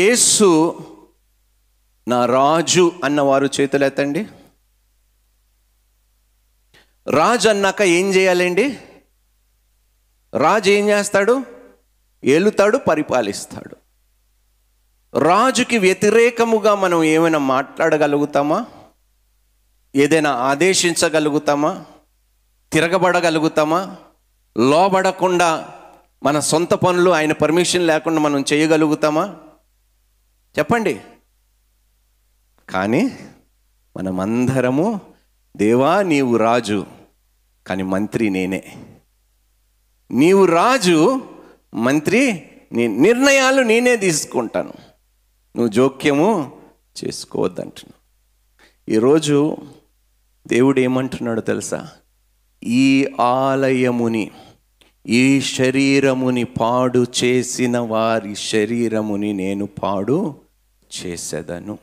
యేసు నా రాజు అన్నవారు చేతులెత్తండి. రాజు అన్నాక ఏం చేయాలండి? రాజు ఏం చేస్తాడు? ఏలుతాడు, పరిపాలిస్తాడు. రాజుకి వ్యతిరేకముగా మనం ఏమైనా మాట్లాడగలుగుతామా? ఏదైనా ఆదేశించగలుగుతామా? తిరగబడగలుగుతామా? లోబడకుండా మన సొంత పనులు ఆయన పర్మిషన్ లేకుండా మనం చేయగలుగుతామా? చెప్పండి. కానీ మనమందరము, దేవా నీవు రాజు, కానీ మంత్రి నేనే. నీవు రాజు, మంత్రి నిర్ణయాలు నేనే తీసుకుంటాను, నువ్వు జోక్యము చేసుకోవద్దంటున్నావు. ఈరోజు దేవుడు ఏమంటున్నాడు తెలుసా? ఈ ఆలయముని, ఈ శరీరముని పాడు చేసిన వారి శరీరముని నేను పాడు చేసేదను.